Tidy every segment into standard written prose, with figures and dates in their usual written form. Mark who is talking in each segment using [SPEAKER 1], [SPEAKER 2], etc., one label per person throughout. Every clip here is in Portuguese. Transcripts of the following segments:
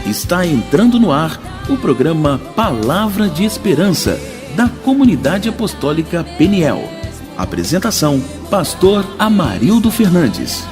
[SPEAKER 1] Está entrando no ar o programa Palavra de Esperança, da Comunidade Apostólica Peniel. Apresentação, Pastor Amarildo Fernandes.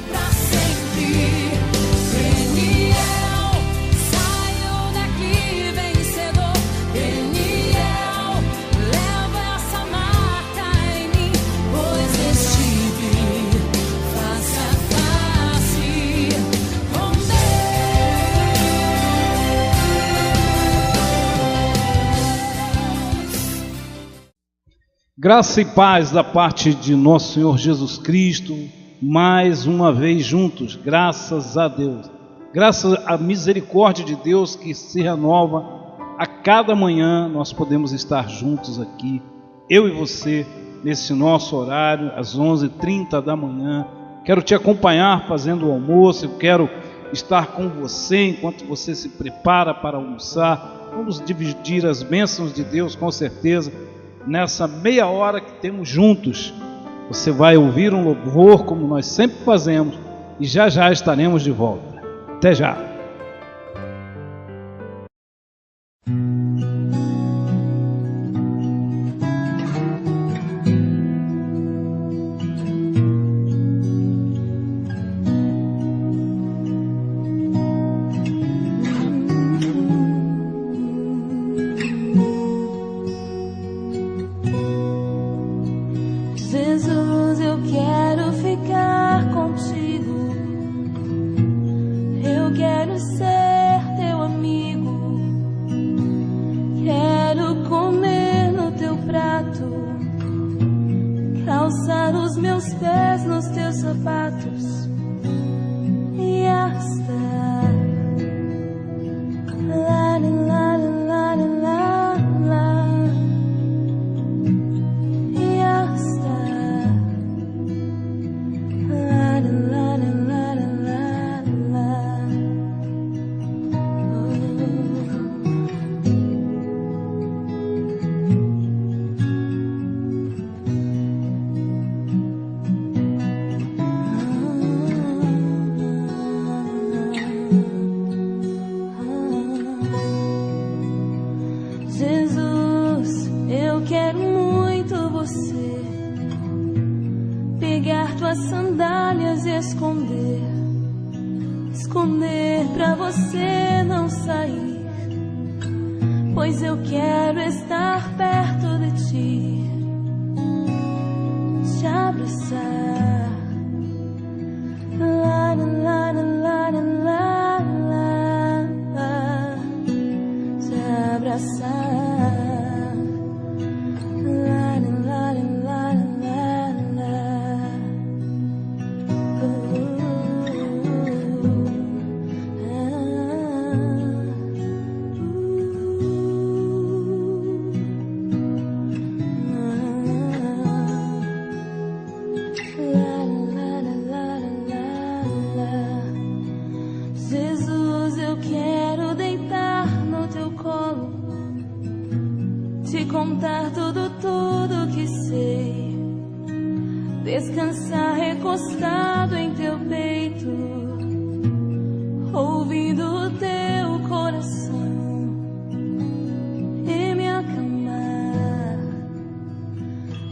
[SPEAKER 2] Graça e paz da parte de nosso Senhor Jesus Cristo, mais uma vez juntos, graças a Deus. Graças à misericórdia de Deus que se renova a cada manhã, nós podemos estar juntos aqui, eu e você, nesse nosso horário, às 11h30 da manhã. Quero te acompanhar fazendo o almoço, eu quero estar com você enquanto você se prepara para almoçar. Vamos dividir as bênçãos de Deus, com certeza. Nessa meia hora que temos juntos, você vai ouvir um louvor como nós sempre fazemos e já já estaremos de volta. Até já!
[SPEAKER 3] Pra você não sair, pois eu quero estar perto de ti, te abraçar, lá, lá, lá, lá, lá, lá, te abraçar. Contar tudo que sei, descansar recostado em teu peito, ouvindo o teu coração e me acalmar,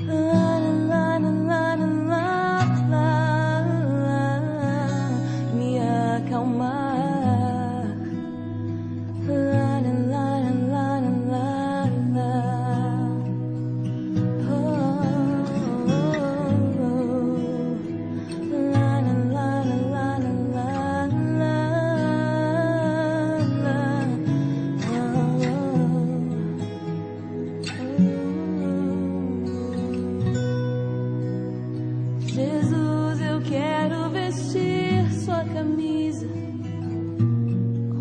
[SPEAKER 3] lá, lá, lá, lá, lá, lá, me acalmar. Jesus, eu quero vestir sua camisa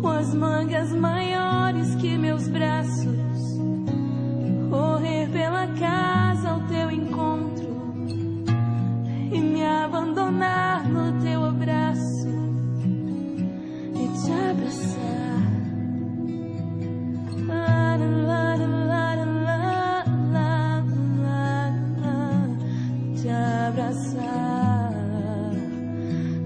[SPEAKER 3] com as mangas maiores que meus braços, correr pela casa ao teu encontro e me abandonar no teu abraço e te abraçar. Lá, lá, lá, lá, lá, lá, lá, te abraçar.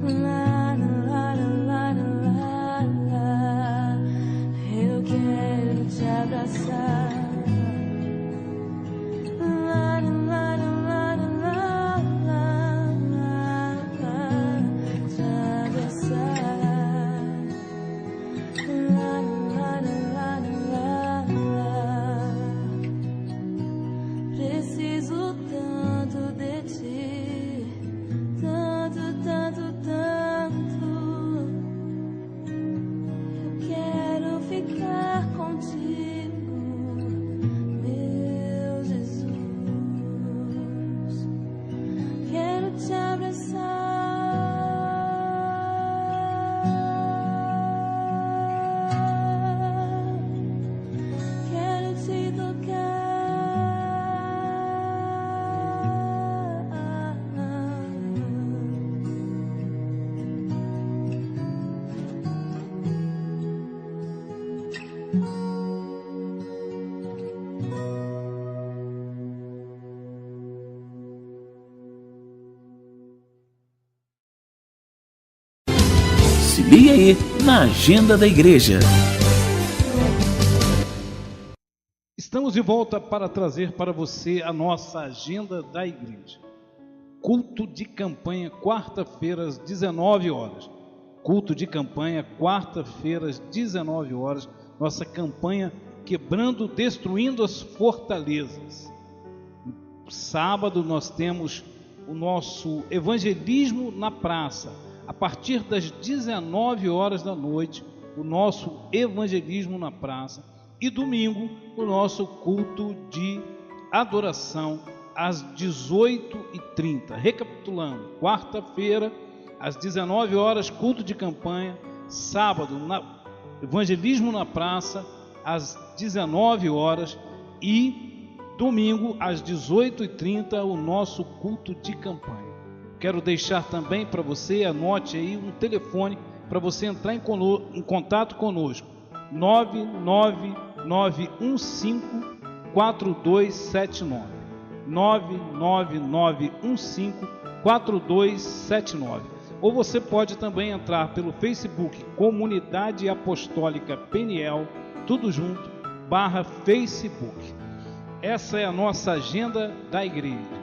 [SPEAKER 3] Lá, lá, lá, lá, lá, te abraçar. Quero te tocar.
[SPEAKER 1] Se liga aí na agenda da igreja.
[SPEAKER 2] Estamos de volta para trazer para você a nossa agenda da igreja. Culto de campanha, quarta-feira às 19 horas. Culto de campanha, quarta-feira às 19 horas. Nossa campanha Quebrando, Destruindo as Fortalezas. Sábado nós temos o nosso evangelismo na praça. A partir das 19 horas da noite, o nosso evangelismo na praça. E domingo, o nosso culto de adoração às 18h30. Recapitulando, quarta-feira, às 19 horas, culto de campanha. Sábado, evangelismo na praça, às 19 horas. E domingo, às 18h30, o nosso culto de campanha. Quero deixar também para você, anote aí um telefone para você entrar em contato conosco. 99915-4279. 99915-4279. Ou você pode também entrar pelo Facebook Comunidade Apostólica Peniel, tudo junto, /Facebook. Essa é a nossa agenda da igreja.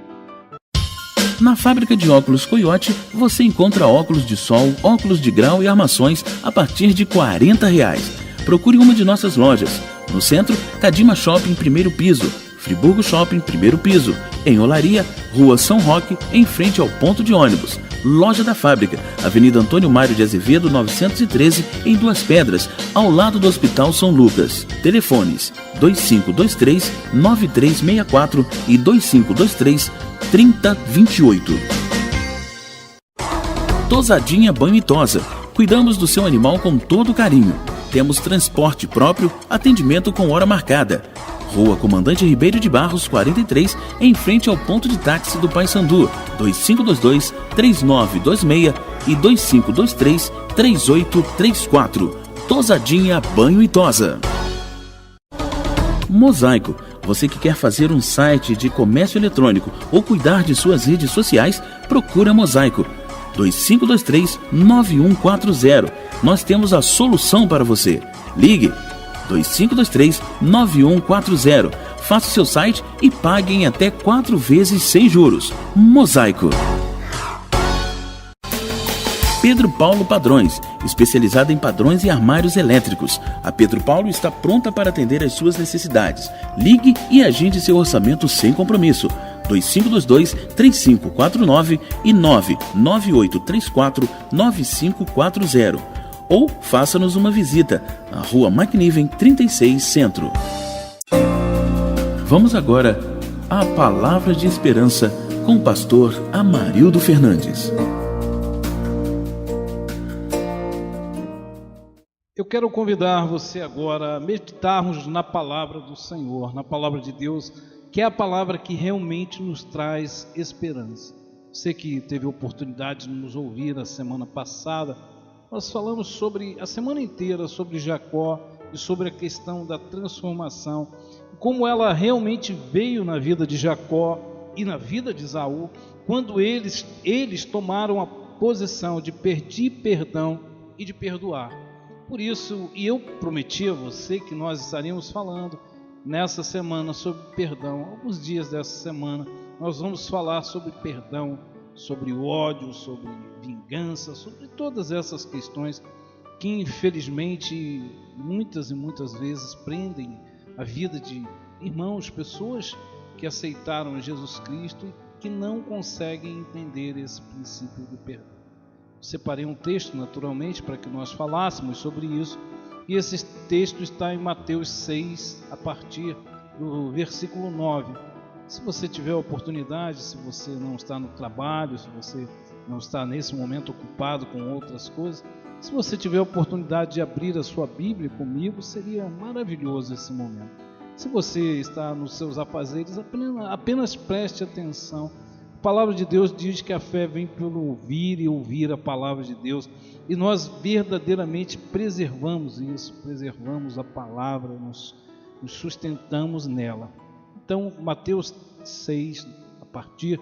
[SPEAKER 1] Na fábrica de óculos Coiote, você encontra óculos de sol, óculos de grau e armações a partir de R$40. Procure uma de nossas lojas. No centro, Cadima Shopping, primeiro piso. Friburgo Shopping, primeiro piso. Em Olaria, Rua São Roque, em frente ao ponto de ônibus. Loja da Fábrica, Avenida Antônio Mário de Azevedo, 913, em Duas Pedras, ao lado do Hospital São Lucas. Telefones 2523-9364 e 2523-3028. Tosadinha Banho e Tosa. Cuidamos do seu animal com todo carinho. Temos transporte próprio, atendimento com hora marcada. Rua Comandante Ribeiro de Barros, 43, em frente ao ponto de táxi do Paissandu, 2522-3926 e 2523-3834. Tosadinha Banho e Tosa. Mosaico. Você que quer fazer um site de comércio eletrônico ou cuidar de suas redes sociais, procura Mosaico. 2523-9140. Nós temos a solução para você. Ligue 2523-9140. Faça o seu site e pague em até 4 vezes sem juros. Mosaico. Pedro Paulo Padrões, especializada em padrões e armários elétricos. A Pedro Paulo está pronta para atender às suas necessidades. Ligue e agende seu orçamento sem compromisso. 2522-3549 e 99834-9540. Ou faça-nos uma visita na Rua McNiven 36 Centro. Vamos agora à Palavra de Esperança com o pastor Amarildo Fernandes.
[SPEAKER 2] Eu quero convidar você agora a meditarmos na palavra do Senhor, na palavra de Deus, que é a palavra que realmente nos traz esperança. Você que teve a oportunidade de nos ouvir na semana passada, nós falamos sobre a semana inteira sobre Jacó e sobre a questão da transformação, como ela realmente veio na vida de Jacó e na vida de Esaú, quando eles tomaram a posição de pedir perdão e de perdoar. Por isso, e eu prometi a você que nós estaríamos falando nessa semana sobre perdão. Alguns dias dessa semana nós vamos falar sobre perdão, sobre ódio, sobre vingança, sobre todas essas questões que infelizmente muitas e muitas vezes prendem a vida de irmãos, pessoas que aceitaram Jesus Cristo e que não conseguem entender esse princípio do perdão. Separei um texto naturalmente para que nós falássemos sobre isso, e esse texto está em Mateus 6, a partir do versículo 9, Se você tiver a oportunidade, se você não está no trabalho, se você não está nesse momento ocupado com outras coisas, se você tiver a oportunidade de abrir a sua Bíblia comigo, seria maravilhoso esse momento. Se você está nos seus afazeres, apenas preste atenção. A palavra de Deus diz que a fé vem pelo ouvir e ouvir a palavra de Deus, e nós verdadeiramente preservamos isso, preservamos a palavra, nos sustentamos nela. Então, Mateus 6, a partir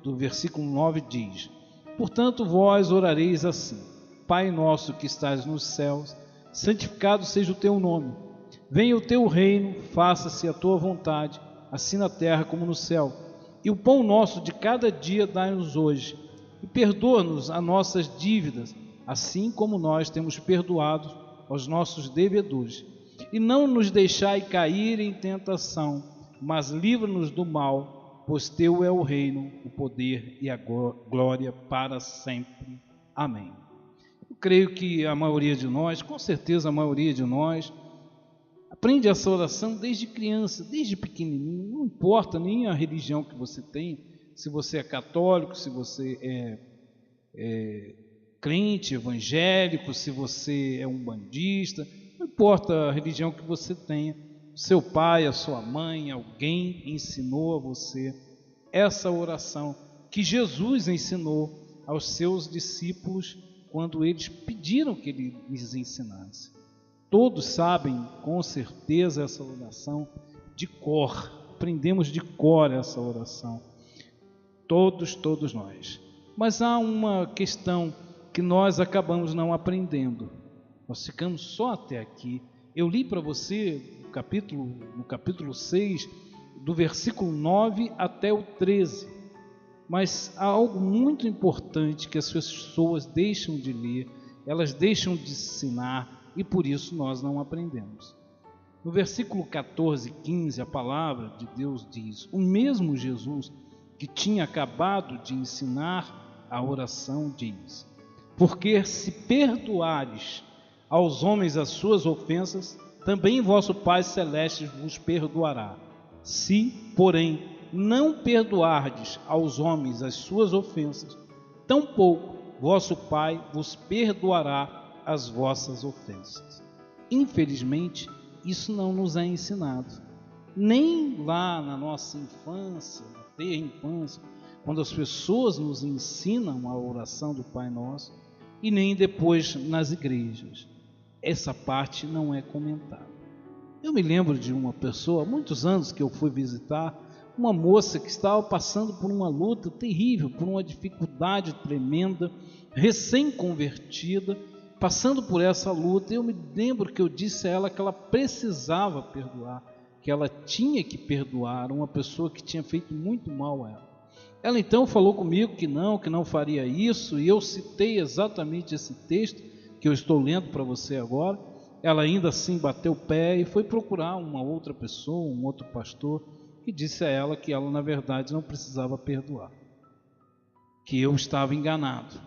[SPEAKER 2] do versículo 9, diz: portanto, vós orareis assim: Pai nosso que estás nos céus, santificado seja o teu nome. Venha o teu reino, faça-se a tua vontade, assim na terra como no céu. E o pão nosso de cada dia dai-nos hoje. E perdoa-nos as nossas dívidas, assim como nós temos perdoado aos nossos devedores. E não nos deixai cair em tentação, mas livra-nos do mal, pois teu é o reino, o poder e a glória para sempre. Amém. Eu creio que a maioria de nós, com certeza a maioria de nós, aprende essa oração desde criança, desde pequenininho. Não importa nem a religião que você tem, se você é católico, se você é crente, evangélico, se você é umbandista, não importa a religião que você tenha, seu pai, a sua mãe, alguém ensinou a você essa oração que Jesus ensinou aos seus discípulos quando eles pediram que ele lhes ensinasse. Todos sabem com certeza essa oração de cor, aprendemos de cor essa oração, todos nós. Mas há uma questão que nós acabamos não aprendendo, nós ficamos só até aqui. Eu li para você no capítulo 6, do versículo 9 até o 13, mas há algo muito importante que as pessoas deixam de ler, elas deixam de ensinar, e por isso nós não aprendemos. No versículo 14 e 15, a palavra de Deus diz: o mesmo Jesus que tinha acabado de ensinar a oração diz: porque se perdoares aos homens as suas ofensas, também vosso Pai Celeste vos perdoará. Se, porém, não perdoardes aos homens as suas ofensas, tampouco vosso Pai vos perdoará as vossas ofensas. Infelizmente, isso não nos é ensinado. Nem lá na nossa infância, na terra infância, quando as pessoas nos ensinam a oração do Pai Nosso, e nem depois nas igrejas. Essa parte não é comentada. Eu me lembro de uma pessoa, há muitos anos que eu fui visitar, uma moça que estava passando por uma luta terrível, por uma dificuldade tremenda, recém-convertida, passando por essa luta. Eu me lembro que eu disse a ela que ela precisava perdoar, que ela tinha que perdoar uma pessoa que tinha feito muito mal a ela. Ela então falou comigo que não faria isso, e eu citei exatamente esse texto que eu estou lendo para você agora. Ela ainda assim bateu o pé e foi procurar uma outra pessoa, um outro pastor, que disse a ela que ela na verdade não precisava perdoar, que eu estava enganado.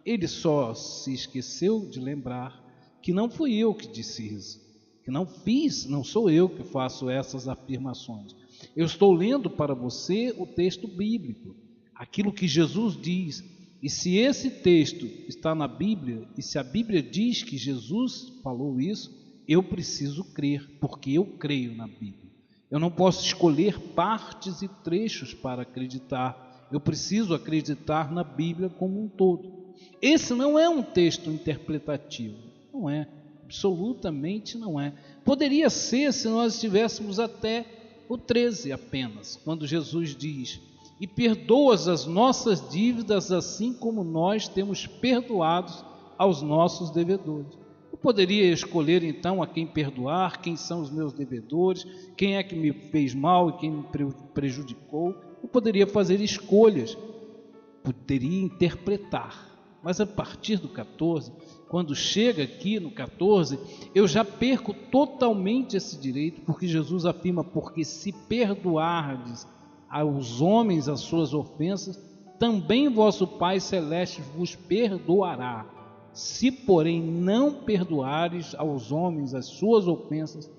[SPEAKER 2] Ele só se esqueceu de lembrar que não fui eu que disse isso, que não sou eu que faço essas afirmações. Eu estou lendo para você o texto bíblico, aquilo que Jesus diz. E se esse texto está na Bíblia, e se a Bíblia diz que Jesus falou isso, eu preciso crer, porque eu creio na Bíblia. Eu não posso escolher partes e trechos para acreditar. Eu preciso acreditar na Bíblia como um todo. Esse não é um texto interpretativo, não é, absolutamente não é. Poderia ser se nós estivéssemos até o 13 apenas, quando Jesus diz: e perdoas as nossas dívidas, assim como nós temos perdoados aos nossos devedores. Eu poderia escolher então a quem perdoar, quem são os meus devedores, quem é que me fez mal e quem me prejudicou. Eu poderia fazer escolhas, poderia interpretar. Mas a partir do 14, quando chega aqui no 14, eu já perco totalmente esse direito, porque Jesus afirma: porque se perdoardes aos homens as suas ofensas, também vosso Pai Celeste vos perdoará. Se, porém, não perdoares aos homens as suas ofensas,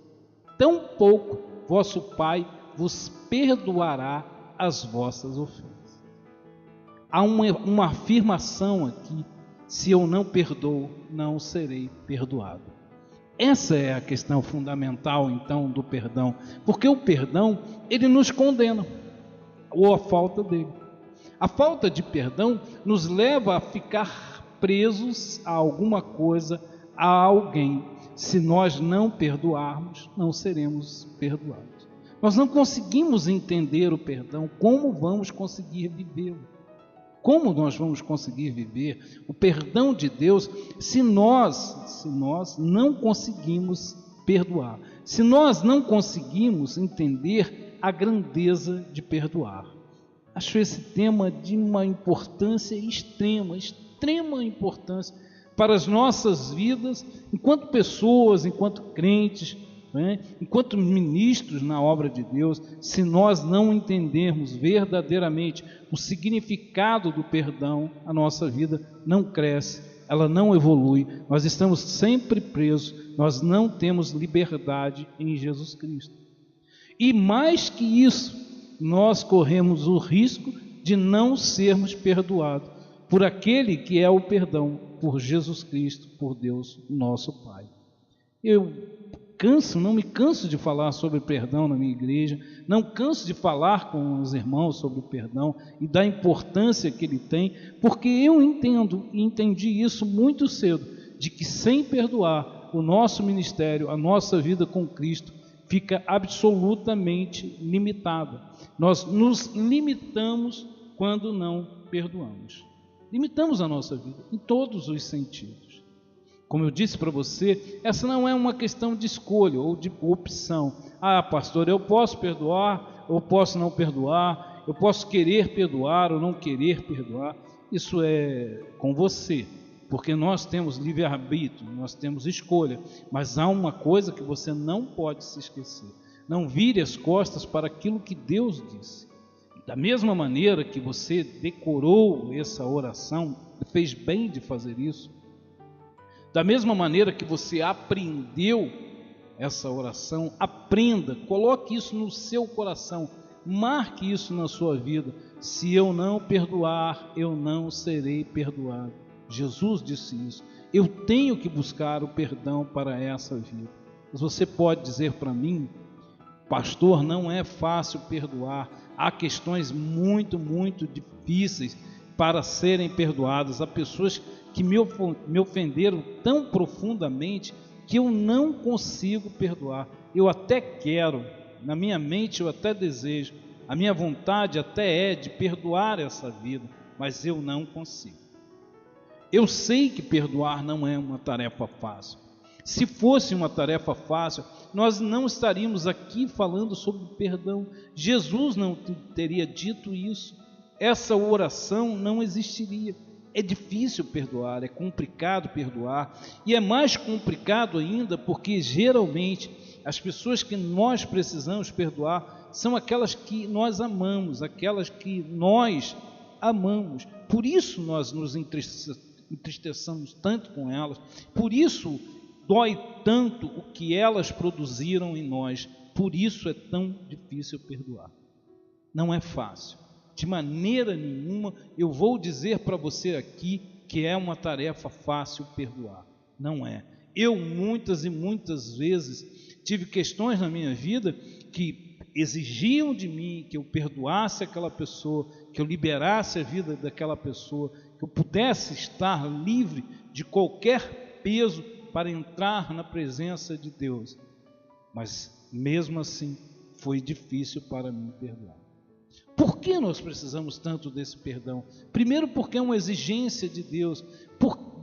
[SPEAKER 2] tampouco vosso Pai vos perdoará as vossas ofensas. Há uma afirmação aqui: se eu não perdoo, não serei perdoado. Essa é a questão fundamental, então, do perdão, porque o perdão, ele nos condena, ou a falta dele. A falta de perdão nos leva a ficar presos a alguma coisa, a alguém. Se nós não perdoarmos, não seremos perdoados. Nós não conseguimos entender o perdão. Como vamos conseguir vivê-lo? Como nós vamos conseguir viver o perdão de Deus se nós não conseguimos perdoar? Se nós não conseguimos entender a grandeza de perdoar? Acho esse tema de uma importância extrema importância para as nossas vidas, enquanto pessoas, enquanto crentes, enquanto ministros na obra de Deus. Se nós não entendermos verdadeiramente o significado do perdão, a nossa vida não cresce, ela não evolui, nós estamos sempre presos, nós não temos liberdade em Jesus Cristo. E mais que isso, nós corremos o risco de não sermos perdoados por aquele que é o perdão, por Jesus Cristo, por Deus, nosso Pai. Não me canso de falar sobre perdão na minha igreja, não canso de falar com os irmãos sobre o perdão e da importância que ele tem, porque eu entendi isso muito cedo, de que sem perdoar, o nosso ministério, a nossa vida com Cristo, fica absolutamente limitada. Nós nos limitamos quando não perdoamos. Limitamos a nossa vida em todos os sentidos. Como eu disse para você, essa não é uma questão de escolha ou de opção. Pastor, eu posso perdoar, eu posso não perdoar, eu posso querer perdoar ou não querer perdoar. Isso é com você, porque nós temos livre-arbítrio, nós temos escolha. Mas há uma coisa que você não pode se esquecer: não vire as costas para aquilo que Deus disse. Da mesma maneira que você decorou essa oração, fez bem de fazer isso, da mesma maneira que você aprendeu essa oração, aprenda, coloque isso no seu coração, marque isso na sua vida: se eu não perdoar, eu não serei perdoado. Jesus disse isso. Eu tenho que buscar o perdão para essa vida. Mas você pode dizer para mim: pastor, não é fácil perdoar, há questões muito difíceis para serem perdoadas, há pessoas que me ofenderam tão profundamente que eu não consigo perdoar. Eu até quero, na minha mente eu até desejo, a minha vontade até é de perdoar essa vida, mas eu não consigo. Eu sei que perdoar não é uma tarefa fácil. Se fosse uma tarefa fácil, nós não estaríamos aqui falando sobre perdão. Jesus não teria dito isso. Essa oração não existiria. É difícil perdoar, é complicado perdoar. E é mais complicado ainda porque geralmente as pessoas que nós precisamos perdoar são aquelas que nós amamos, aquelas que nós amamos. Por isso nós nos entristeçamos tanto com elas, por isso dói tanto o que elas produziram em nós, por isso é tão difícil perdoar. Não é fácil, de maneira nenhuma eu vou dizer para você aqui que é uma tarefa fácil perdoar, não é. Eu muitas e muitas vezes tive questões na minha vida que exigiam de mim que eu perdoasse aquela pessoa, que eu liberasse a vida daquela pessoa, que eu pudesse estar livre de qualquer peso para entrar na presença de Deus. Mas mesmo assim foi difícil para mim perdoar. Por que nós precisamos tanto desse perdão? Primeiro porque é uma exigência de Deus,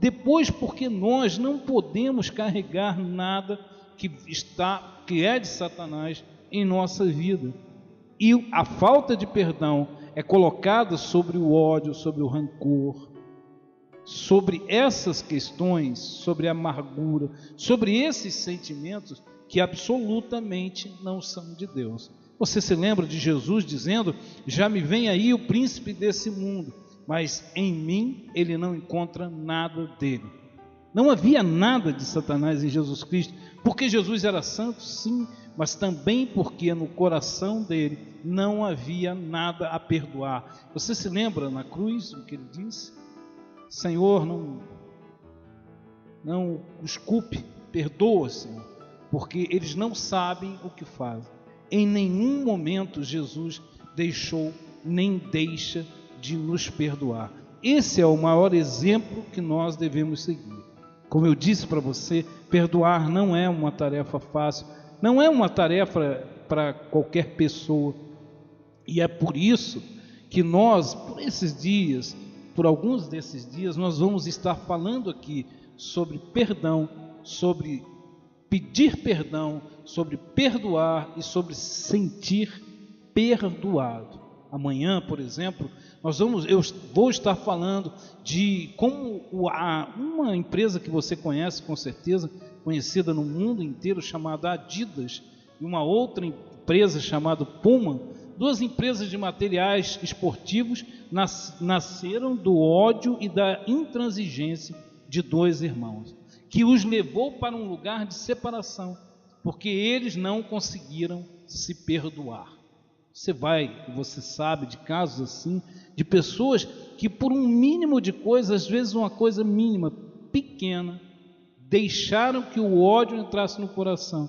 [SPEAKER 2] depois porque nós não podemos carregar nada que é de Satanás em nossa vida. E a falta de perdão é colocada sobre o ódio, sobre o rancor, sobre essas questões, sobre a amargura, sobre esses sentimentos que absolutamente não são de Deus. Você se lembra de Jesus dizendo: já me vem aí o príncipe desse mundo, mas em mim ele não encontra nada dele. Não havia nada de Satanás em Jesus Cristo, porque Jesus era santo, sim, mas também porque no coração dele não havia nada a perdoar. Você se lembra na cruz o que ele disse? Senhor, não os culpe, perdoa, Senhor, porque eles não sabem o que fazem. Em nenhum momento Jesus deixou nem deixa de nos perdoar. Esse é o maior exemplo que nós devemos seguir. Como eu disse para você, perdoar não é uma tarefa fácil, não é uma tarefa para qualquer pessoa. E é por isso que nós, por alguns desses dias, nós vamos estar falando aqui sobre perdão, sobre pedir perdão, sobre perdoar e sobre sentir perdoado. Amanhã, por exemplo, eu vou estar falando de como uma empresa que você conhece com certeza, conhecida no mundo inteiro, chamada Adidas, e uma outra empresa chamada Puma, duas empresas de materiais esportivos, nasceram do ódio e da intransigência de dois irmãos, que os levou para um lugar de separação, porque eles não conseguiram se perdoar. Você sabe de casos assim, de pessoas que por um mínimo de coisa, às vezes uma coisa mínima, pequena, deixaram que o ódio entrasse no coração,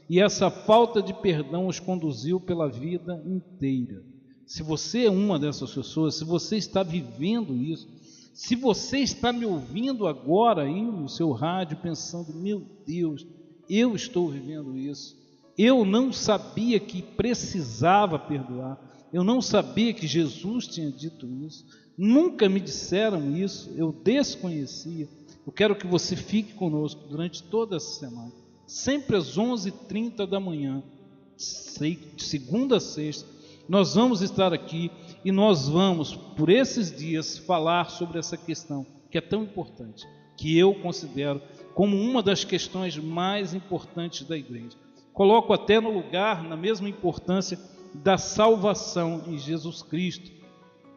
[SPEAKER 2] e essa falta de perdão os conduziu pela vida inteira. Se você é uma dessas pessoas, se você está vivendo isso, se você está me ouvindo agora aí no seu rádio pensando, meu Deus, eu estou vivendo isso, eu não sabia que precisava perdoar, eu não sabia que Jesus tinha dito isso, nunca me disseram isso, eu desconhecia. Eu quero que você fique conosco durante toda essa semana, sempre às 11h30 da manhã, de segunda a sexta, nós vamos estar aqui e nós vamos, por esses dias, falar sobre essa questão que é tão importante, que eu considero como uma das questões mais importantes da igreja. Coloco até no lugar, na mesma importância da salvação em Jesus Cristo,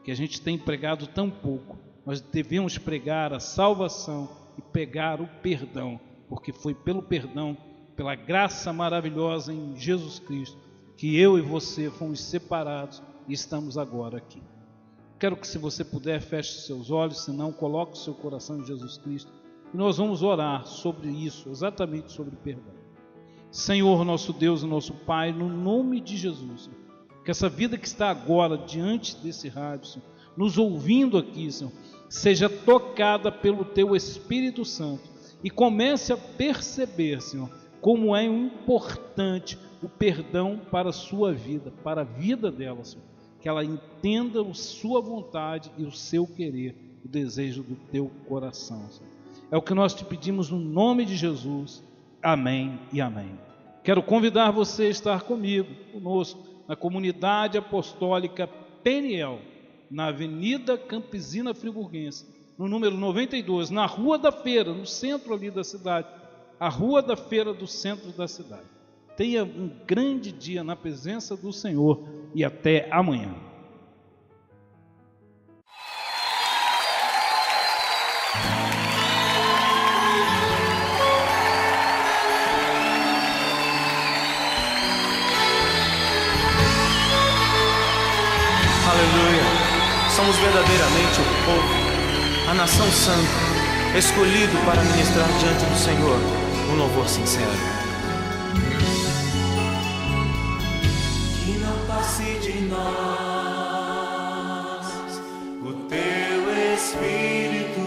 [SPEAKER 2] que a gente tem pregado tão pouco. Nós devemos pregar a salvação e pregar o perdão, porque foi pelo perdão, pela graça maravilhosa em Jesus Cristo, que eu e você fomos separados e estamos agora aqui. Quero que, se você puder, feche seus olhos, se não, coloque o seu coração em Jesus Cristo, e nós vamos orar sobre isso, exatamente sobre perdão. Senhor, nosso Deus e nosso Pai, no nome de Jesus, Senhor, que essa vida que está agora diante desse rádio, Senhor, nos ouvindo aqui, Senhor, seja tocada pelo Teu Espírito Santo e comece a perceber, Senhor, como é importante o perdão para a sua vida, para a vida dela, Senhor, que ela entenda a sua vontade e o seu querer, o desejo do Teu coração, Senhor. É o que nós te pedimos no nome de Jesus. Amém e amém. Quero convidar você a estar conosco, na comunidade apostólica Peniel, na Avenida Campesina Friburguense, no número 92, na Rua da Feira, no centro ali da cidade, a Rua da Feira do centro da cidade. Tenha um grande dia na presença do Senhor e até amanhã.
[SPEAKER 4] Aleluia, somos verdadeiramente o povo, a nação santa, escolhido para ministrar diante do Senhor um louvor sincero.
[SPEAKER 5] Que não passe de nós o Teu Espírito,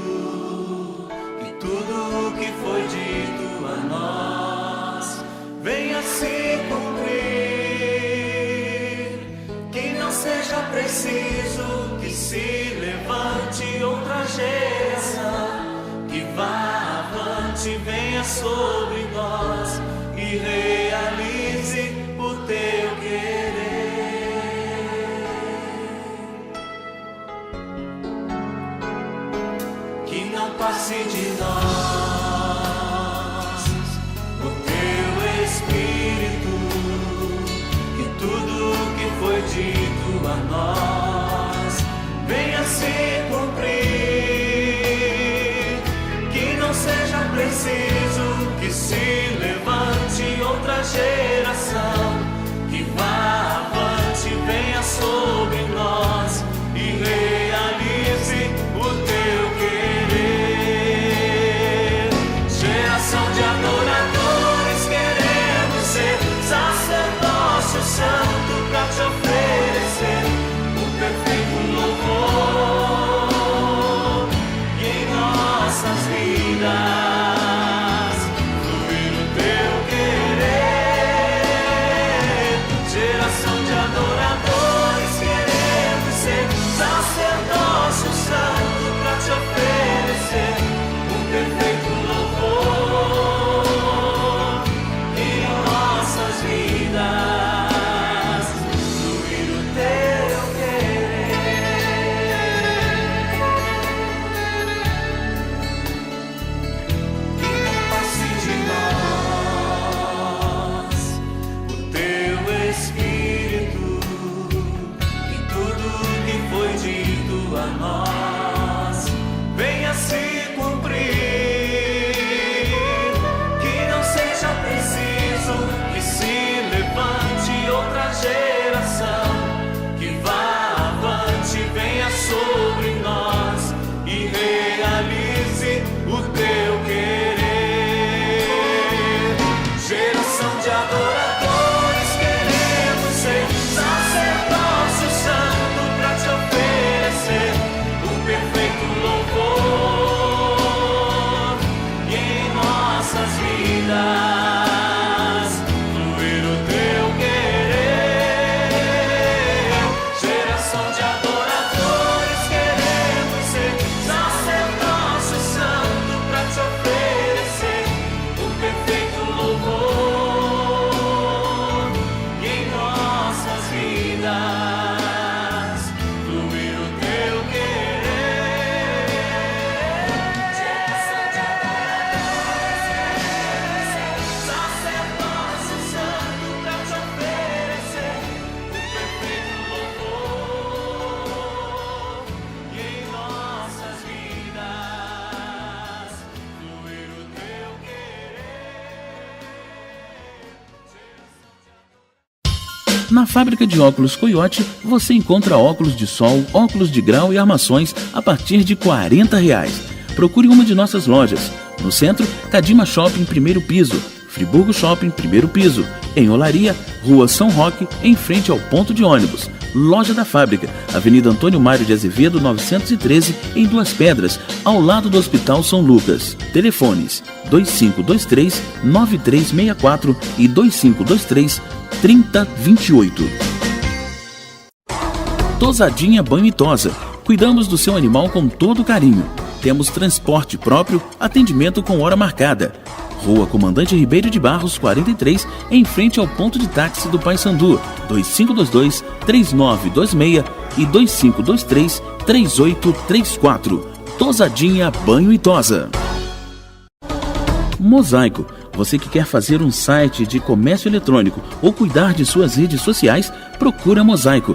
[SPEAKER 5] que tudo o que foi dito a nós venha se cumprir. Seja preciso que se levante outra geração, que vá avante, venha sobre nós e realize o Teu querer. Que não passe de nós o Teu Espírito, que tudo o que foi dito a nós venha se cumprir. Que não seja preciso que se levante outra geração, o teu querer. Geração de adoradores, queremos ser sacerdócio santo pra te oferecer o perfeito louvor. E em nossas vidas fluir o teu querer. Geração de adoradores, queremos ser sacerdócio santo pra te oferecer o perfeito louvor. E em nossas vidas fluir o teu querer. Geração de adoradores, sacerdócio santo pra te oferecer o perfeito louvor. E em nossas vidas fluir o teu querer.
[SPEAKER 1] Na fábrica de óculos Coiote, você encontra óculos de sol, óculos de grau e armações a partir de R$40. Procure uma de nossas lojas. No centro, Cadima Shopping, primeiro piso. Friburgo Shopping, primeiro piso. Em Olaria, Rua São Roque, em frente ao ponto de ônibus. Loja da Fábrica, Avenida Antônio Mário de Azevedo, 913, em Duas Pedras, ao lado do Hospital São Lucas. Telefones 2523-9364 e 2523-3028. Tosadinha Banho e Tosa. Cuidamos do seu animal com todo carinho. Temos transporte próprio, atendimento com hora marcada. Rua Comandante Ribeiro de Barros, 43, em frente ao ponto de táxi do Paissandu, 2522-3926 e 2523-3834. Tosadinha Banho e Tosa. Mosaico. Você que quer fazer um site de comércio eletrônico ou cuidar de suas redes sociais, procura Mosaico.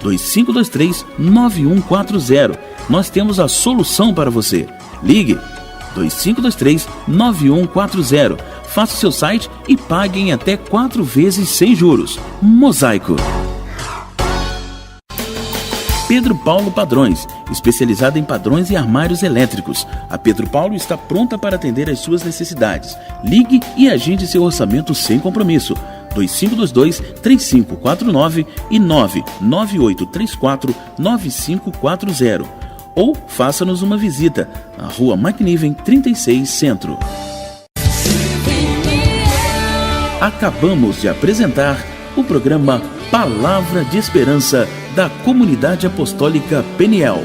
[SPEAKER 1] 2523-9140. Nós temos a solução para você. Ligue 2523-9140. Faça o seu site e pague em até 4 vezes sem juros. Mosaico. Pedro Paulo Padrões, especializada em padrões e armários elétricos. A Pedro Paulo está pronta para atender às suas necessidades. Ligue e agende seu orçamento sem compromisso. 2522-3549 e 99834-9540. Ou faça-nos uma visita na Rua McNiven, 36, Centro. Acabamos de apresentar o programa Palavra de Esperança da Comunidade Apostólica Peniel.